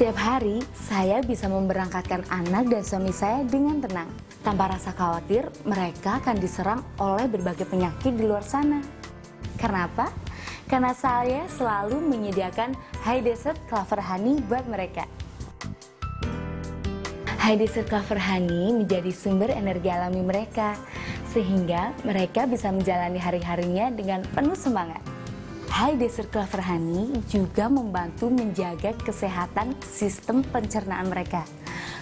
Setiap hari, saya bisa memberangkatkan anak dan suami saya dengan tenang. Tanpa rasa khawatir, mereka akan diserang oleh berbagai penyakit di luar sana. Karena apa? Karena saya selalu menyediakan High Desert Clover Honey buat mereka. High Desert Clover Honey menjadi sumber energi alami mereka, sehingga mereka bisa menjalani hari-harinya dengan penuh semangat. High Desert Clover Honey juga membantu menjaga kesehatan sistem pencernaan mereka,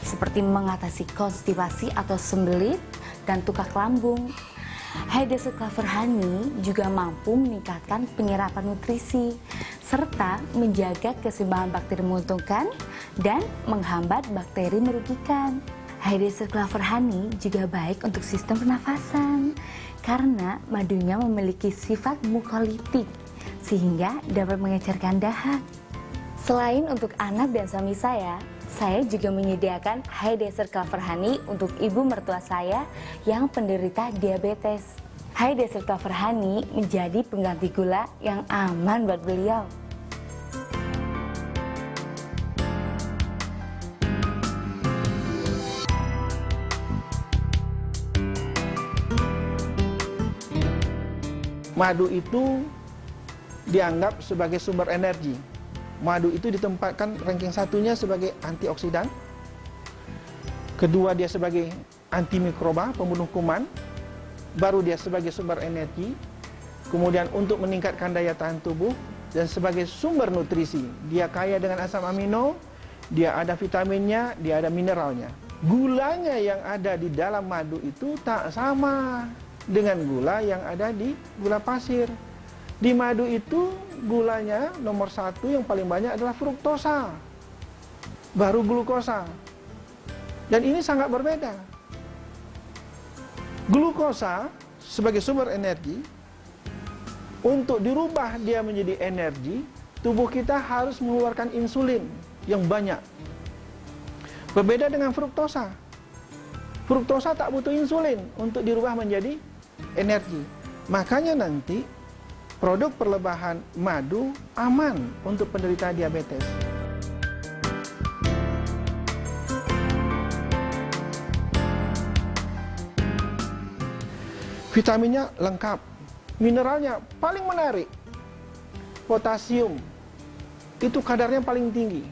seperti mengatasi konstipasi atau sembelit dan tukak lambung. High Desert Clover Honey juga mampu meningkatkan penyerapan nutrisi, serta menjaga keseimbangan bakteri menguntungkan dan menghambat bakteri merugikan. High Desert Clover Honey juga baik untuk sistem pernafasan, karena madunya memiliki sifat mukolitik, sehingga dapat mengecerkan dahak. Selain untuk anak dan suami saya juga menyediakan High Desert Clover Honey untuk ibu mertua saya yang penderita diabetes. High Desert Clover Honey menjadi pengganti gula yang aman buat beliau. Madu itu dianggap sebagai sumber energi. Madu itu ditempatkan ranking satunya sebagai antioksidan. Kedua, dia sebagai antimikroba, pembunuh kuman. Baru dia sebagai sumber energi. Kemudian untuk meningkatkan daya tahan tubuh. Dan sebagai sumber nutrisi. Dia kaya dengan asam amino, dia ada vitaminnya, dia ada mineralnya. Gulanya yang ada di dalam madu itu tak sama dengan gula yang ada di gula pasir. Di madu itu gulanya nomor 1 yang paling banyak adalah fruktosa, baru glukosa. Dan ini sangat berbeda. Glukosa sebagai sumber energi, untuk dirubah dia menjadi energi, tubuh kita harus mengeluarkan insulin yang banyak. Berbeda dengan fruktosa. Fruktosa tak butuh insulin untuk dirubah menjadi energi. Makanya nanti produk perlebahan madu aman untuk penderita diabetes. Vitaminnya lengkap, mineralnya paling menarik. Potasium, itu kadarnya paling tinggi.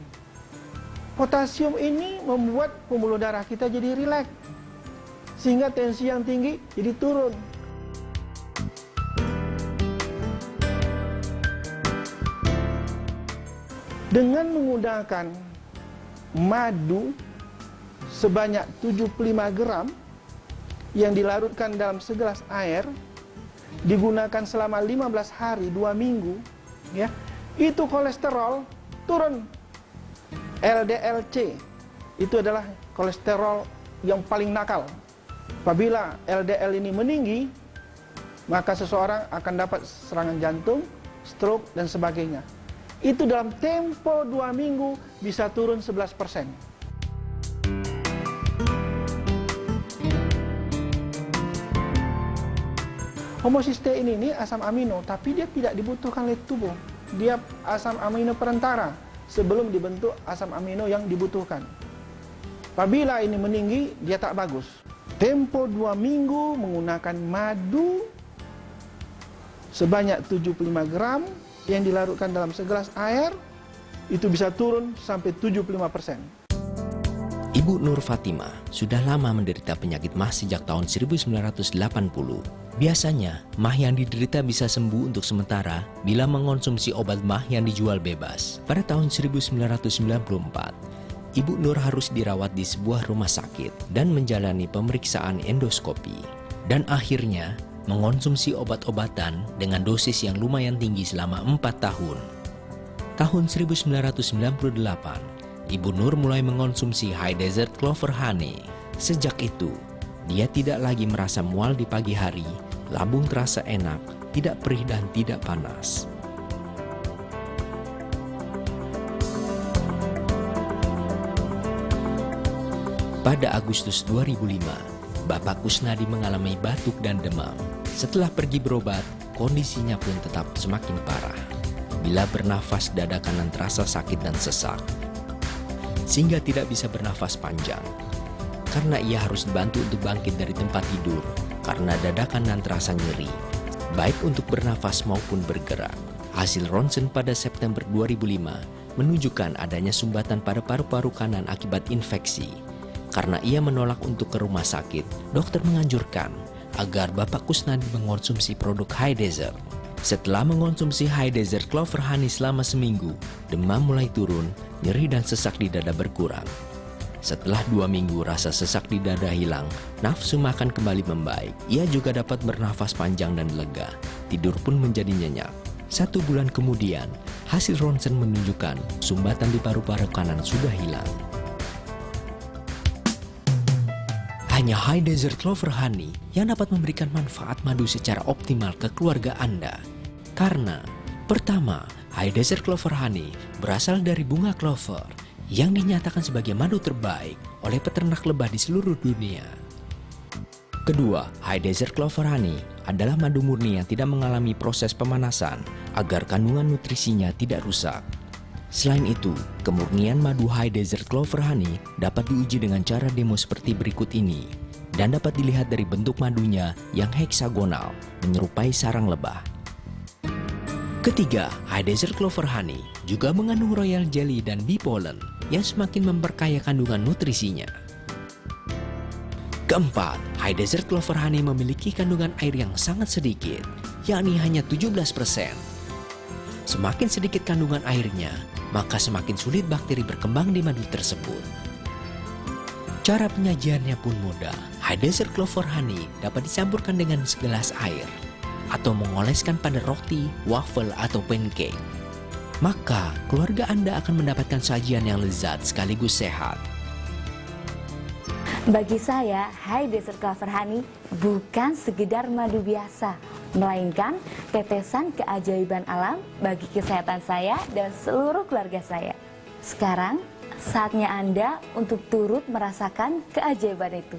Potasium ini membuat pembuluh darah kita jadi rileks, sehingga tensi yang tinggi jadi turun. Dengan menggunakan madu sebanyak 75 gram yang dilarutkan dalam segelas air, digunakan selama 15 hari, 2 minggu, ya, itu kolesterol turun. LDL-C itu adalah kolesterol yang paling nakal. Apabila LDL ini meninggi, maka seseorang akan dapat serangan jantung, stroke, dan sebagainya. Itu dalam tempo 2 minggu bisa turun 11%. Homocysteine ini asam amino, tapi dia tidak dibutuhkan oleh tubuh. Dia asam amino perantara sebelum dibentuk asam amino yang dibutuhkan. Apabila ini meninggi, dia tak bagus. Tempo 2 minggu menggunakan madu sebanyak 75 gram yang dilarutkan dalam segelas air, itu bisa turun sampai 75%. Ibu Nur Fatimah sudah lama menderita penyakit MAH sejak tahun 1980. Biasanya, MAH yang diderita bisa sembuh untuk sementara bila mengonsumsi obat MAH yang dijual bebas. Pada tahun 1994, Ibu Nur harus dirawat di sebuah rumah sakit dan menjalani pemeriksaan endoskopi. Dan akhirnya, mengonsumsi obat-obatan dengan dosis yang lumayan tinggi selama 4 tahun. Tahun 1998, Ibu Nur mulai mengonsumsi High Desert Clover Honey. Sejak itu, dia tidak lagi merasa mual di pagi hari, lambung terasa enak, tidak perih dan tidak panas. Pada Agustus 2005, Bapak Kusnadi mengalami batuk dan demam. Setelah pergi berobat, kondisinya pun tetap semakin parah. Bila bernafas, dada kanan terasa sakit dan sesak. sehingga tidak bisa bernafas panjang. Karena ia harus dibantu untuk bangkit dari tempat tidur karena dadakan dan terasa nyeri, baik untuk bernafas maupun bergerak. Hasil ronsen pada September 2005 menunjukkan adanya sumbatan pada paru-paru kanan akibat infeksi. Karena ia menolak untuk ke rumah sakit, dokter menganjurkan agar Bapak Kusnadi mengonsumsi produk High Desert. Setelah mengonsumsi High Desert Clover Honey selama seminggu, demam mulai turun, nyeri dan sesak di dada berkurang. Setelah 2 minggu rasa sesak di dada hilang, nafsu makan kembali membaik. Ia juga dapat bernafas panjang dan lega. Tidur pun menjadi nyenyak. 1 bulan kemudian, hasil ronsen menunjukkan sumbatan di paru-paru kanan sudah hilang. Hanya High Desert Clover Honey yang dapat memberikan manfaat madu secara optimal ke keluarga Anda. Karena, pertama, High Desert Clover Honey berasal dari bunga clover yang dinyatakan sebagai madu terbaik oleh peternak lebah di seluruh dunia. Kedua, High Desert Clover Honey adalah madu murni yang tidak mengalami proses pemanasan agar kandungan nutrisinya tidak rusak. Selain itu, kemurnian madu High Desert Clover Honey dapat diuji dengan cara demo seperti berikut ini dan dapat dilihat dari bentuk madunya yang heksagonal, menyerupai sarang lebah. Ketiga, High Desert Clover Honey juga mengandung royal jelly dan bee pollen yang semakin memperkaya kandungan nutrisinya. Keempat, High Desert Clover Honey memiliki kandungan air yang sangat sedikit, yakni hanya 17%. Semakin sedikit kandungan airnya, maka semakin sulit bakteri berkembang di madu tersebut. Cara penyajiannya pun mudah. High Desert Clover Honey dapat dicampurkan dengan segelas air atau mengoleskan pada roti, waffle, atau pancake. Maka, keluarga Anda akan mendapatkan sajian yang lezat sekaligus sehat. Bagi saya, High Desert Clover Honey bukan sekedar madu biasa, melainkan tetesan keajaiban alam bagi kesehatan saya dan seluruh keluarga saya. Sekarang, saatnya Anda untuk turut merasakan keajaiban itu.